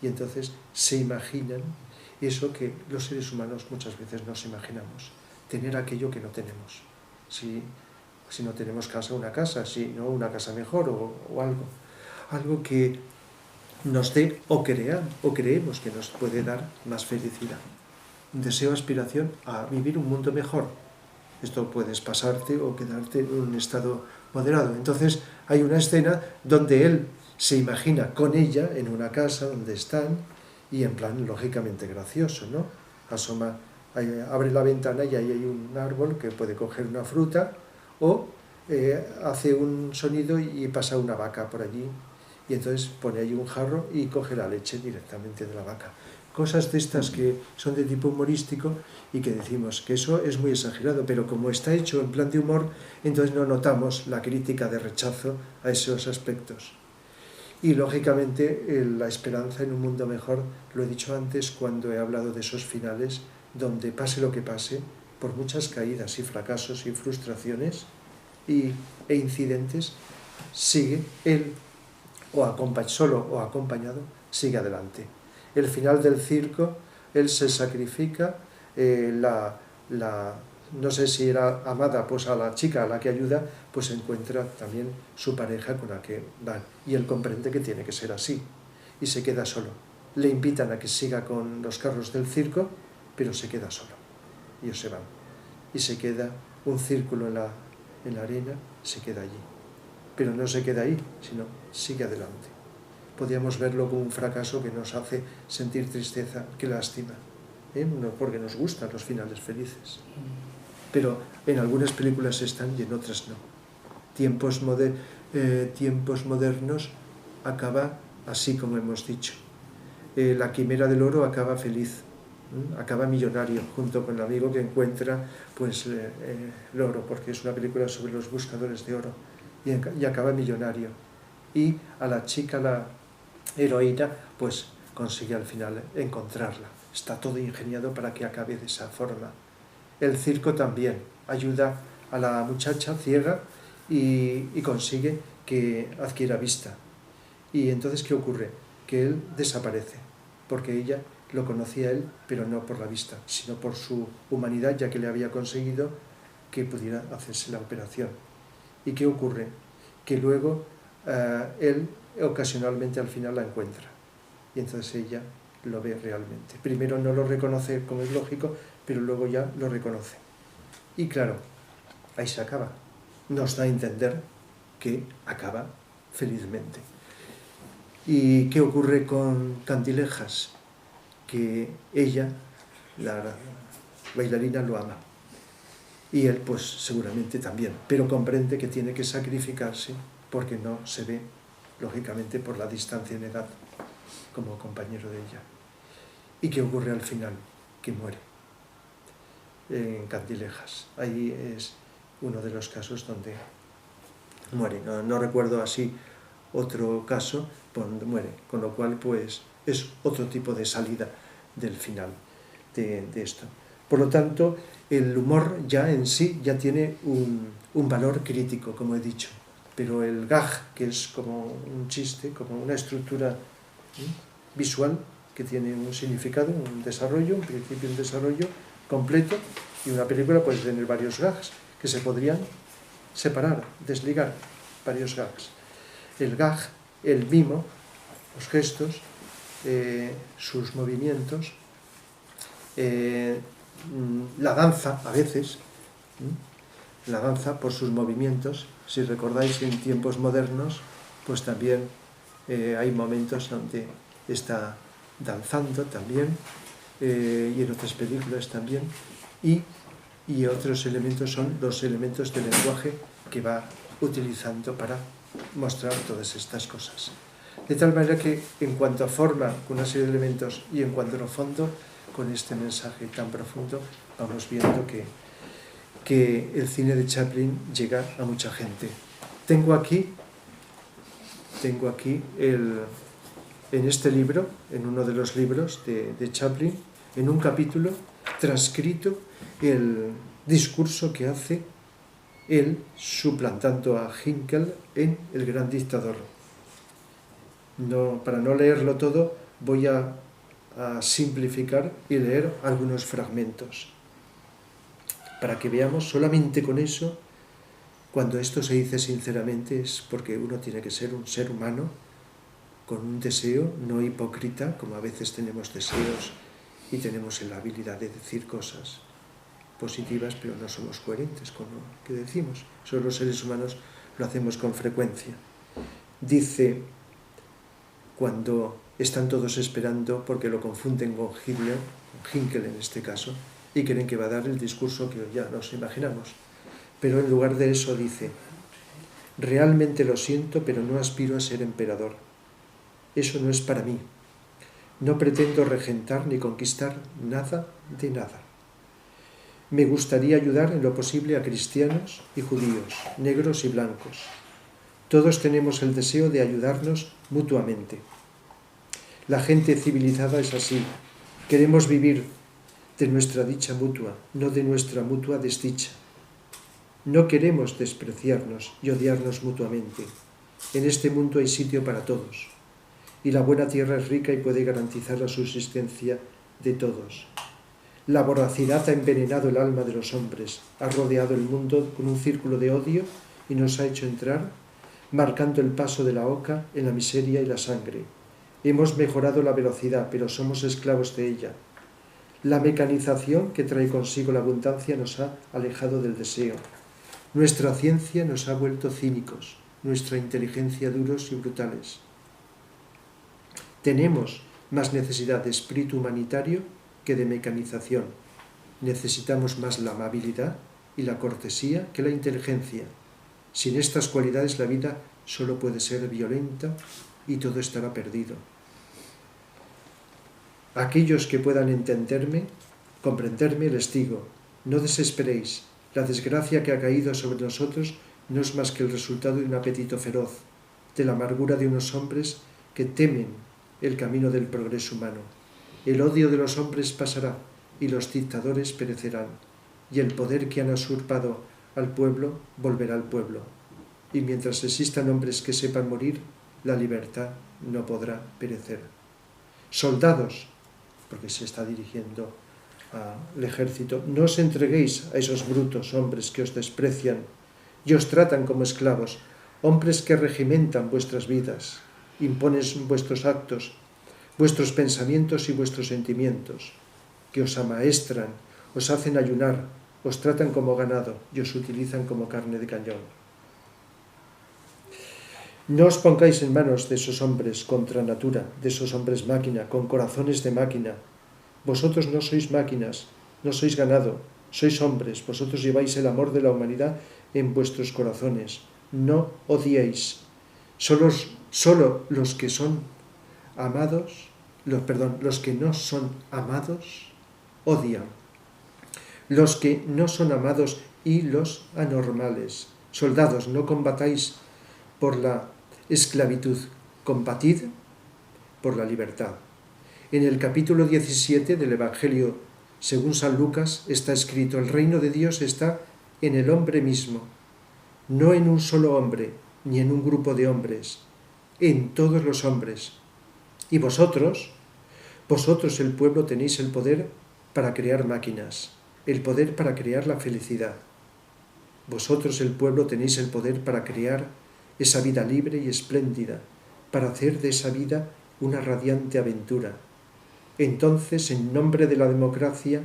Y entonces se imaginan eso que los seres humanos muchas veces nos imaginamos, tener aquello que no tenemos. Si no tenemos casa, una casa, si no, una casa mejor o algo que nos dé o creemos que nos puede dar más felicidad. Un deseo, aspiración a vivir un mundo mejor. Esto puedes pasarte o quedarte en un estado moderado. Entonces hay una escena donde él se imagina con ella en una casa donde están, y en plan lógicamente gracioso, ¿no? Abre la ventana y ahí hay un árbol que puede coger una fruta, o hace un sonido y pasa una vaca por allí, y entonces pone ahí un jarro y coge la leche directamente de la vaca. Cosas de estas que son de tipo humorístico y que decimos que eso es muy exagerado, pero como está hecho en plan de humor, entonces no notamos la crítica de rechazo a esos aspectos. Y lógicamente la esperanza en un mundo mejor, lo he dicho antes cuando he hablado de esos finales, donde pase lo que pase, por muchas caídas y fracasos y frustraciones e incidentes, sigue él, solo o acompañado, sigue adelante. El final del circo, él se sacrifica, no sé si era amada, pues a la chica a la que ayuda, pues encuentra también su pareja con la que van, y él comprende que tiene que ser así, y se queda solo. Le invitan a que siga con los carros del circo, pero se queda solo. Ellos se van, y se queda un círculo en la arena, se queda allí. Pero no se queda ahí, sino sigue adelante. Podríamos verlo como un fracaso que nos hace sentir tristeza, qué lástima, no porque nos gustan los finales felices. Pero en algunas películas están y en otras no. tiempos modernos acaba así como hemos dicho. La quimera del oro acaba feliz, acaba millonario, junto con el amigo que encuentra pues, el oro, porque es una película sobre los buscadores de oro, y acaba millonario. Y a la chica, la heroína, pues consigue al final encontrarla. Está todo ingeniado para que acabe de esa forma. El circo también ayuda a la muchacha ciega y consigue que adquiera vista. Y entonces, ¿qué ocurre? Que él desaparece, porque ella lo conocía a él, pero no por la vista, sino por su humanidad, ya que le había conseguido que pudiera hacerse la operación. ¿Y qué ocurre? Que luego él ocasionalmente al final la encuentra, y entonces ella lo ve realmente. Primero no lo reconoce, como es lógico, pero luego ya lo reconoce. Y claro, ahí se acaba. Nos da a entender que acaba felizmente. ¿Y qué ocurre con Candilejas? Que ella, la bailarina, lo ama. Y él, pues seguramente también, pero comprende que tiene que sacrificarse porque no se ve, lógicamente, por la distancia en edad como compañero de ella. ¿Y qué ocurre al final? Que muere en Candilejas. Ahí es uno de los casos donde muere. No recuerdo así otro caso donde muere, con lo cual pues es otro tipo de salida del final de esto. Por lo tanto, el humor ya en sí ya tiene un valor crítico, como he dicho, pero el gag, que es como un chiste, como una estructura visual que tiene un significado, un desarrollo, un principio, un desarrollo completo, y una película puede tener varios gags que se podrían separar, desligar, varios gags. El gag, el mimo, los gestos, sus movimientos, la danza a veces, la danza por sus movimientos. Si recordáis, en tiempos modernos pues también hay momentos donde está danzando también, y en otras películas también, y otros elementos son los elementos del lenguaje que va utilizando para mostrar todas estas cosas. De tal manera que en cuanto a forma, con una serie de elementos, y en cuanto a fondo, con este mensaje tan profundo, vamos viendo que el cine de Chaplin llega a mucha gente. Tengo aquí en este libro, en uno de los libros de Chaplin, en un capítulo transcrito el discurso que hace él suplantando a Hinkel en El Gran Dictador. Para no leerlo todo, voy a simplificar y leer algunos fragmentos, para que veamos solamente con eso. Cuando esto se dice sinceramente es porque uno tiene que ser un ser humano con un deseo, no hipócrita, como a veces tenemos deseos y tenemos la habilidad de decir cosas positivas, pero no somos coherentes con lo que decimos. Solo los seres humanos lo hacemos con frecuencia. Dice, cuando están todos esperando, porque lo confunden con Hitler, con Hinkel en este caso, y creen que va a dar el discurso que ya nos imaginamos. Pero en lugar de eso dice, realmente lo siento, pero no aspiro a ser emperador. Eso no es para mí. No pretendo regentar ni conquistar nada de nada. Me gustaría ayudar en lo posible a cristianos y judíos, negros y blancos. Todos tenemos el deseo de ayudarnos mutuamente. La gente civilizada es así. Queremos vivir de nuestra dicha mutua, no de nuestra mutua desdicha. No queremos despreciarnos y odiarnos mutuamente. En este mundo hay sitio para todos, y la buena tierra es rica y puede garantizar la subsistencia de todos. La voracidad ha envenenado el alma de los hombres, ha rodeado el mundo con un círculo de odio y nos ha hecho entrar, marcando el paso de la oca en la miseria y la sangre. Hemos mejorado la velocidad, pero somos esclavos de ella. La mecanización que trae consigo la abundancia nos ha alejado del deseo. Nuestra ciencia nos ha vuelto cínicos, nuestra inteligencia duros y brutales. Tenemos más necesidad de espíritu humanitario que de mecanización. Necesitamos más la amabilidad y la cortesía que la inteligencia. Sin estas cualidades la vida solo puede ser violenta y todo estará perdido. A aquellos que puedan entenderme, comprenderme, les digo, no desesperéis. La desgracia que ha caído sobre nosotros no es más que el resultado de un apetito feroz, de la amargura de unos hombres que temen el camino del progreso humano. El odio de los hombres pasará y los dictadores perecerán, y el poder que han usurpado al pueblo volverá al pueblo. Y mientras existan hombres que sepan morir, la libertad no podrá perecer. Soldados, porque se está dirigiendo al ejército, no os entreguéis a esos brutos hombres que os desprecian y os tratan como esclavos, hombres que regimentan vuestras vidas, imponen vuestros actos, vuestros pensamientos y vuestros sentimientos, que os amaestran, os hacen ayunar, os tratan como ganado y os utilizan como carne de cañón. No os pongáis en manos de esos hombres contra natura, de esos hombres máquina, con corazones de máquina. Vosotros no sois máquinas, no sois ganado, sois hombres, vosotros lleváis el amor de la humanidad en vuestros corazones. No odiéis. Solo los que son amados, los que no son amados, odian. Los que no son amados y los anormales. Soldados, no combatáis por la esclavitud, combatid por la libertad. En el capítulo 17 del Evangelio según San Lucas está escrito: el reino de Dios está en el hombre mismo, no en un solo hombre, ni en un grupo de hombres, en todos los hombres. Y vosotros el pueblo, tenéis el poder para crear máquinas, el poder para crear la felicidad. Vosotros el pueblo tenéis el poder para crear esa vida libre y espléndida, para hacer de esa vida una radiante aventura. Entonces, en nombre de la democracia,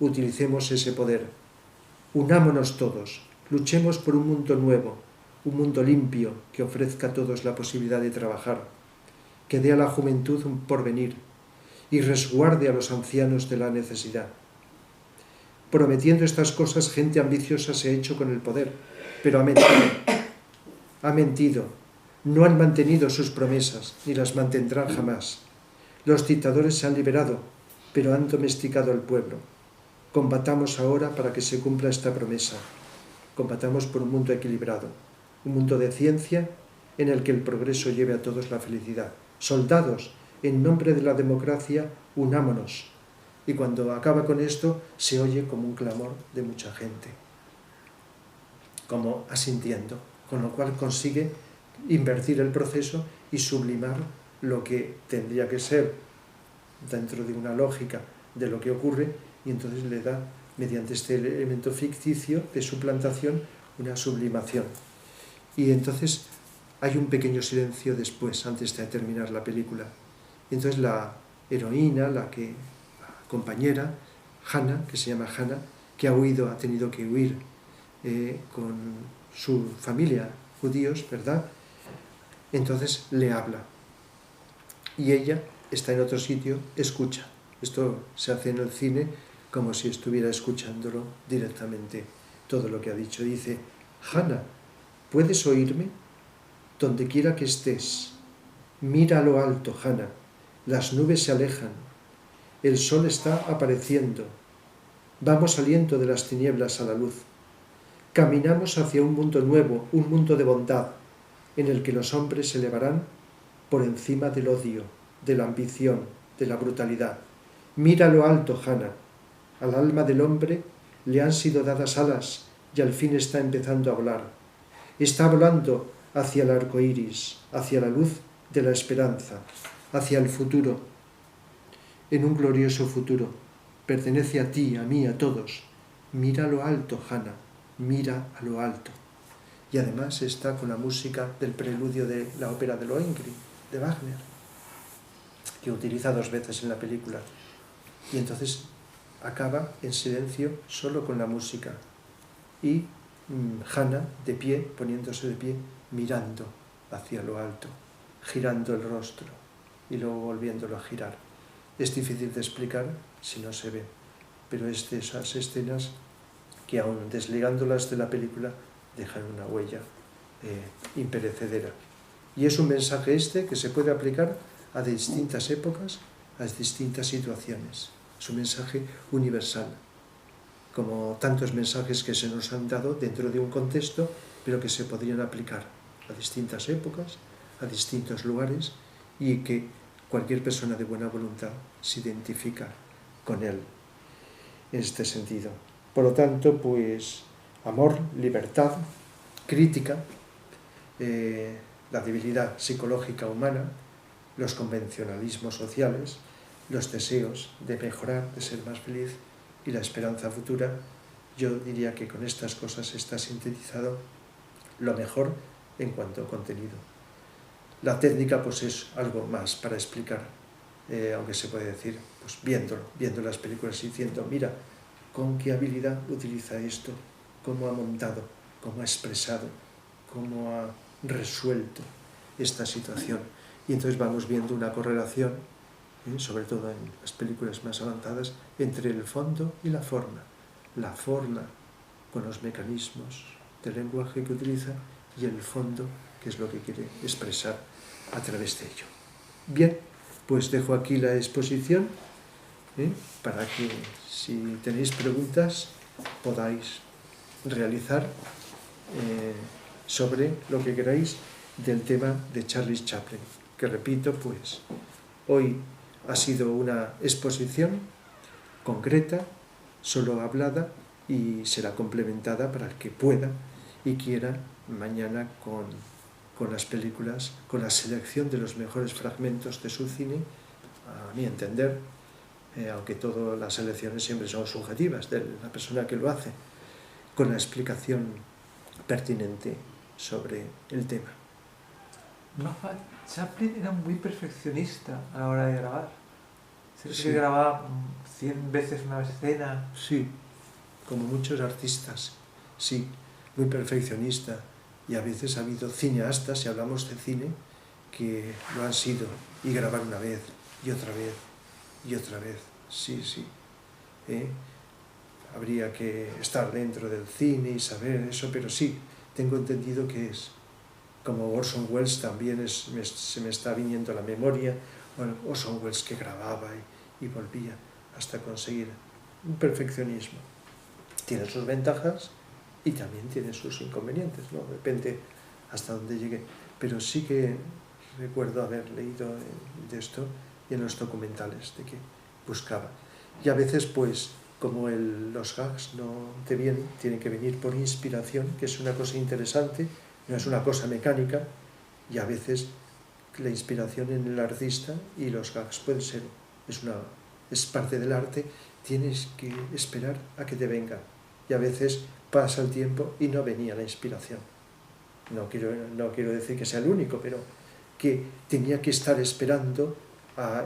utilicemos ese poder. Unámonos todos, luchemos por un mundo nuevo, un mundo limpio que ofrezca a todos la posibilidad de trabajar, que dé a la juventud un porvenir y resguarde a los ancianos de la necesidad. Prometiendo estas cosas, gente ambiciosa se ha hecho con el poder, pero ha mentido. Ha mentido. No han mantenido sus promesas, ni las mantendrán jamás. Los dictadores se han liberado, pero han domesticado al pueblo. Combatamos ahora para que se cumpla esta promesa. Combatamos por un mundo equilibrado, un mundo de ciencia en el que el progreso lleve a todos la felicidad. Soldados, en nombre de la democracia, unámonos. Y cuando acaba con esto, se oye como un clamor de mucha gente, como asintiendo, con lo cual consigue invertir el proceso y sublimar lo que tendría que ser dentro de una lógica de lo que ocurre, y entonces le da, mediante este elemento ficticio de suplantación, una sublimación. Y entonces hay un pequeño silencio después, antes de terminar la película. Y entonces la heroína, la compañera, Hannah, que se llama Hannah, que ha huido, ha tenido que huir con su familia, judíos, ¿verdad? Entonces le habla. Y ella está en otro sitio, escucha. Esto se hace en el cine como si estuviera escuchándolo directamente, todo lo que ha dicho. Dice: Hannah, ¿puedes oírme? Donde quiera que estés, mira a lo alto, Hannah. Las nubes se alejan. El sol está apareciendo. Vamos saliendo de las tinieblas a la luz. Caminamos hacia un mundo nuevo, un mundo de bondad, en el que los hombres se elevarán por encima del odio, de la ambición, de la brutalidad. Mira lo alto, Hannah. Al alma del hombre le han sido dadas alas y al fin está empezando a volar. Está volando hacia el arco iris, hacia la luz de la esperanza, hacia el futuro, en un glorioso futuro. Pertenece a ti, a mí, a todos. Mira lo alto, Hannah, mira a lo alto. Y además está con la música del preludio de la ópera de Lohengrin, de Wagner, que utiliza 2 veces en la película. Y entonces acaba en silencio, solo con la música. Y Hannah, de pie, poniéndose de pie, mirando hacia lo alto, girando el rostro y luego volviéndolo a girar. Es difícil de explicar si no se ve, pero es de esas escenas que, aun desligándolas de la película, dejan una huella imperecedera. Y es un mensaje que se puede aplicar a distintas épocas, a distintas situaciones. Es un mensaje universal, como tantos mensajes que se nos han dado dentro de un contexto, pero que se podrían aplicar a distintas épocas, a distintos lugares, y que cualquier persona de buena voluntad se identifica con él en este sentido. Por lo tanto, pues amor, libertad, crítica, la debilidad psicológica humana, los convencionalismos sociales, los deseos de mejorar, de ser más feliz y la esperanza futura. Yo diría que con estas cosas está sintetizado lo mejor en cuanto a contenido. La técnica pues es algo más para explicar, aunque se puede decir, pues viendo las películas y diciendo, mira, con qué habilidad utiliza esto, cómo ha montado, cómo ha expresado, cómo ha resuelto esta situación. Y entonces vamos viendo una correlación, sobre todo en las películas más avanzadas, entre el fondo y la forma. La forma con los mecanismos del lenguaje que utiliza y el fondo, que es lo que quiere expresar a través de ello. Bien, pues dejo aquí la exposición, para que si tenéis preguntas podáis realizar sobre lo que queráis del tema de Charles Chaplin, que repito, pues hoy ha sido una exposición concreta, solo hablada, y será complementada para el que pueda y quiera mañana con las películas, con la selección de los mejores fragmentos de su cine, a mi entender, aunque todas las selecciones siempre son subjetivas de la persona que lo hace, con la explicación pertinente sobre el tema. Chaplin era muy perfeccionista a la hora de grabar. Sí. Que grababa 100 veces una escena. Sí, como muchos artistas, sí, muy perfeccionista. Y a veces ha habido cineastas, si hablamos de cine, que lo han sido, y grabar una vez, y otra vez, y otra vez. Sí. Habría que estar dentro del cine y saber eso, pero sí, tengo entendido que es como Orson Welles también se me está viniendo a la memoria, bueno, Orson Welles que grababa y volvía hasta conseguir un perfeccionismo. Tiene sus ventajas y también tiene sus inconvenientes, ¿no? Depende hasta dónde llegue. Pero sí que recuerdo haber leído de esto y en los documentales de que buscaba. Y a veces, pues, como los gags no te vienen, tienen que venir por inspiración, que es una cosa interesante, no es una cosa mecánica, y a veces la inspiración en el artista y los gags pueden ser, es parte del arte, tienes que esperar a que te venga. Y a veces pasa el tiempo y no venía la inspiración. No quiero decir que sea el único, pero que tenía que estar esperando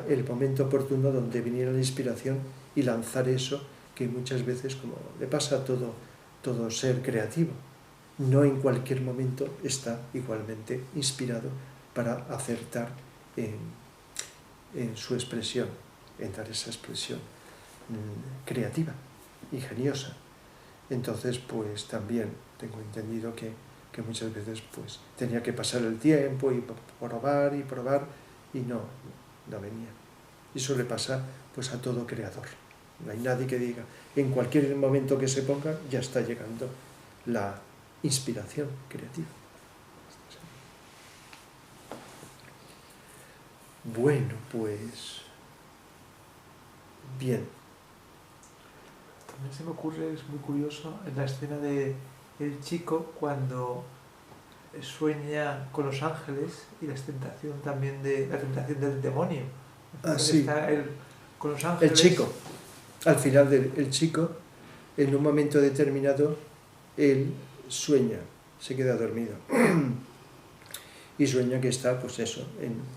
el momento oportuno donde viniera la inspiración y lanzar eso, que muchas veces, como le pasa a todo ser creativo, no en cualquier momento está igualmente inspirado para acertar en su expresión, en dar esa expresión creativa, ingeniosa. Entonces, pues también tengo entendido que muchas veces pues tenía que pasar el tiempo y probar y no venía. Y eso le pasa pues a todo creador. No hay nadie que diga, en cualquier momento que se ponga ya está llegando la inspiración creativa. Bueno, pues bien. También se me ocurre, es muy curioso, en la escena de el chico cuando sueña con los ángeles y la tentación también la tentación del demonio. Sí. Está con los ángeles. El chico, al final el chico, en un momento determinado, él sueña, se queda dormido y sueña que está, pues eso,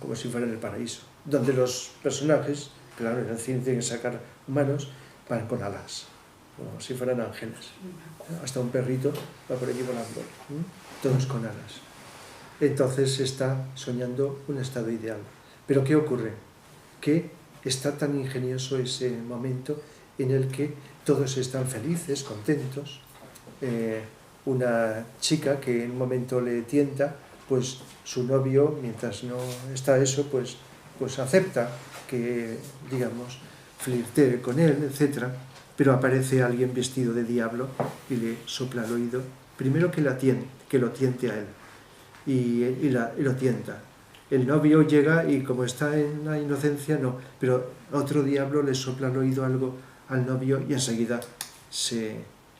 como si fuera en el paraíso, donde los personajes, claro, en el cine tienen que sacar humanos, van con alas, como si fueran ángeles. Hasta un perrito va por allí volando, todos con alas. Entonces está soñando un estado ideal. Pero ¿qué ocurre? Que está tan ingenioso ese momento en el que todos están felices, contentos, una chica que en un momento le tienta, pues su novio, mientras no está eso, pues acepta que, digamos, flirtee con él, etc. Pero aparece alguien vestido de diablo y le sopla al oído, primero que lo tiente a él, y lo tienta. El novio llega y como está en la inocencia, no, pero otro diablo le sopla al oído algo al novio y enseguida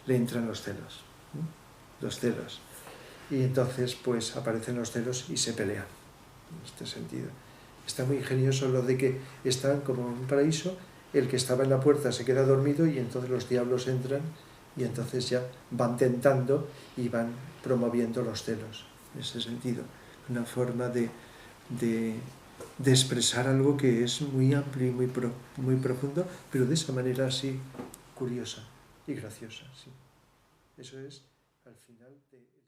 le entran los celos. Los celos. Y entonces pues aparecen los celos y se pelean. En este sentido. Está muy ingenioso lo de que están como en un paraíso, el que estaba en la puerta se queda dormido y entonces los diablos entran y entonces ya van tentando y van promoviendo los celos. En ese sentido, una forma de expresar algo que es muy amplio y muy profundo, pero de esa manera así curiosa y graciosa. Sí. Eso es al final de...